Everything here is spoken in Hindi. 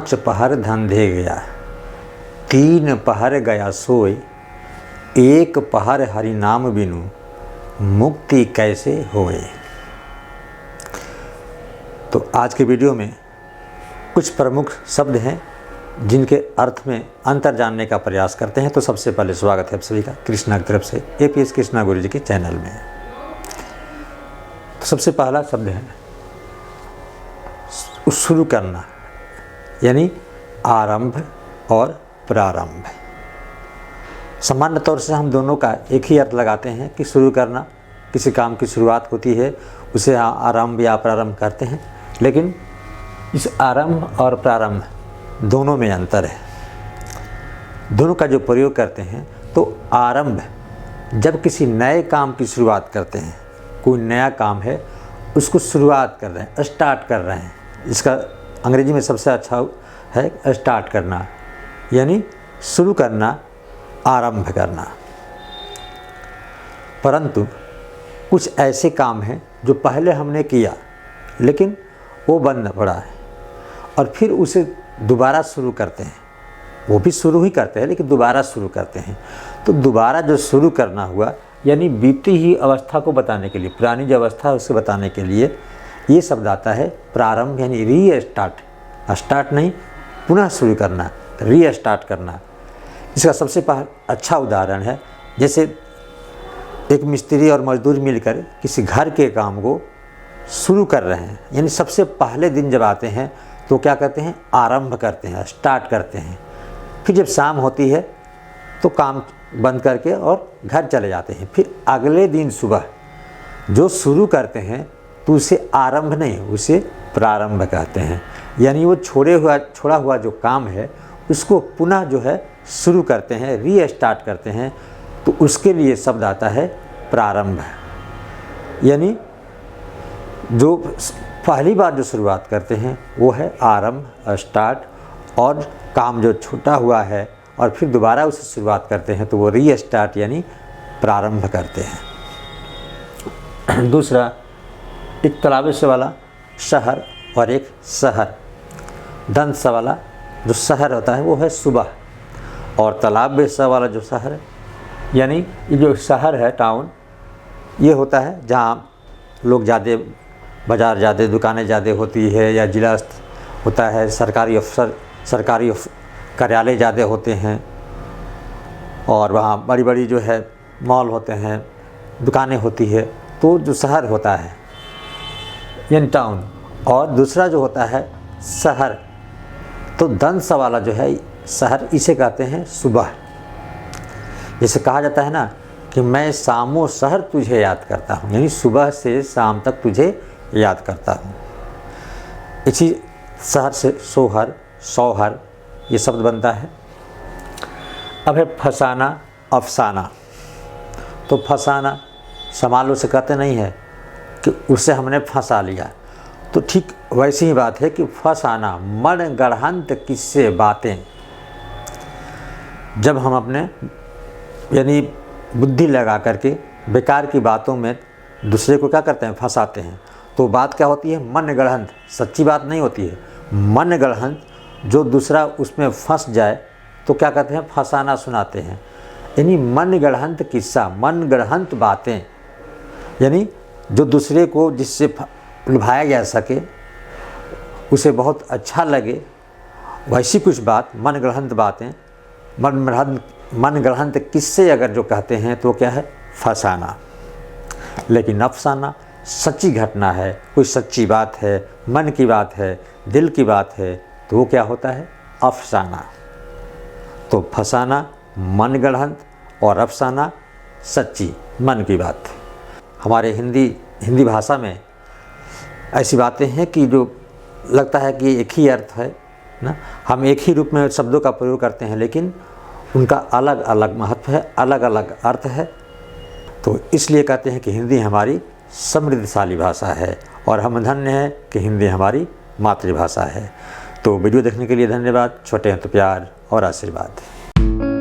5 पहर धंधे गया, 3 पहर गया सोए, 1 पहर हरि नाम बिनु मुक्ति कैसे होए। तो आज के वीडियो में कुछ प्रमुख शब्द हैं जिनके अर्थ में अंतर जानने का प्रयास करते हैं। तो सबसे पहले स्वागत है आप सभी का कृष्णा की तरफ से एपीएस कृष्णा गुरु जी के चैनल में। तो सबसे पहला शब्द है शुरू करना, यानी आरंभ और प्रारंभ। सामान्य तौर से हम दोनों का एक ही अर्थ लगाते हैं कि शुरू करना, किसी काम की शुरुआत होती है उसे आरंभ या प्रारंभ करते हैं, लेकिन इस आरंभ और प्रारंभ दोनों में अंतर है। दोनों का जो प्रयोग करते हैं, तो आरंभ जब किसी नए काम की शुरुआत करते हैं, कोई नया काम है उसको शुरुआत कर रहे हैं, स्टार्ट कर रहे हैं, इसका अंग्रेजी में सबसे अच्छा है स्टार्ट करना, यानी शुरू करना, आरंभ करना। परंतु कुछ ऐसे काम हैं जो पहले हमने किया लेकिन वो बंद पड़ा है और फिर उसे दोबारा शुरू करते हैं, वो भी शुरू ही करते हैं लेकिन दोबारा शुरू करते हैं। तो दोबारा जो शुरू करना हुआ, यानी बीती हुई अवस्था को बताने के लिए, पुरानी जो अवस्था है उसे बताने के लिए ये शब्द आता है प्रारंभ, यानी रीस्टार्ट। स्टार्ट नहीं, पुनः शुरू करना, रीस्टार्ट करना। इसका सबसे अच्छा उदाहरण है, जैसे एक मिस्त्री और मजदूर मिलकर किसी घर के काम को शुरू कर रहे हैं, यानी सबसे पहले दिन जब आते हैं तो क्या करते हैं, आरंभ करते हैं, स्टार्ट करते हैं। फिर जब शाम होती है तो काम बंद करके और घर चले जाते हैं। फिर अगले दिन सुबह जो शुरू करते हैं तो उसे आरंभ नहीं, उसे प्रारंभ कहते हैं। यानी वो छोड़ा हुआ जो काम है उसको पुनः जो है शुरू करते हैं, रीस्टार्ट करते हैं, तो उसके लिए शब्द आता है प्रारंभ। यानी जो पहली बार जो शुरुआत करते हैं वो है आरंभ, स्टार्ट, और काम जो छूटा हुआ है और फिर दोबारा उसे शुरुआत करते हैं तो वो रीस्टार्ट यानी प्रारंभ करते हैं। दूसरा, एक तालाब से वाला शहर और एक शहर। दंत स वाला जो शहर होता है वो है सुबह, और तालाब स वाला जो शहर है, यानी ये जो शहर है, टाउन, ये होता है जहाँ लोग ज़्यादा, बाज़ार ज़्यादा, दुकानें ज़्यादा होती है, या जिला होता है, सरकारी कार्यालय ज़्यादा होते हैं, और वहाँ बड़ी बड़ी जो है मॉल होते हैं, दुकानें होती है, तो जो शहर होता है यानी टाउन। और दूसरा जो होता है शहर, तो दंत स वाला जो है शहर, इसे कहते हैं सुबह। जैसे कहा जाता है ना कि मैं शामों शहर तुझे याद करता हूँ, यानी सुबह से शाम तक तुझे याद करता हूँ। इसी शहर से सोहर, सौहर ये शब्द बनता है। अब है फसाना, अफसाना। तो फसाना समालों से कहते नहीं है कि उसे हमने फंसा लिया, तो ठीक वैसी ही बात है कि फसाना, मन गढ़ंत किस्से बातें। जब हम अपने यानी बुद्धि लगा करके बेकार की बातों में दूसरे को क्या करते हैं, फंसाते हैं, तो बात क्या होती है, मन गढ़ंत, सच्ची बात नहीं होती है, मन गढ़ंत। जो दूसरा उसमें फंस जाए तो क्या कहते हैं, फसाना सुनाते हैं। यानी मन गढ़ंत किस्सा, मन गढ़ंत बातें, यानी जो दूसरे को जिससे लुभाया जा सके, उसे बहुत अच्छा लगे, वैसी कुछ बात, मन गढ़ंत बातें, मन गढ़ंत किस्से अगर जो कहते हैं तो क्या है, फसाना। लेकिन अफसाना सच्ची घटना है, कोई सच्ची बात है, मन की बात है, दिल की बात है, तो वो क्या होता है, अफसाना। तो फसाना मन गढ़ंत और अफसाना सच्ची, मन की बात। हमारे हिंदी भाषा में ऐसी बातें हैं कि जो लगता है कि एक ही अर्थ है ना, हम एक ही रूप में शब्दों का प्रयोग करते हैं, लेकिन उनका अलग अलग महत्व है, अलग अलग अर्थ है। तो इसलिए कहते हैं कि हिंदी हमारी समृद्धशाली भाषा है, और हम धन्य हैं कि हिंदी हमारी मातृभाषा है। तो वीडियो देखने के लिए धन्यवाद। छोटे हैं तो प्यार और आशीर्वाद।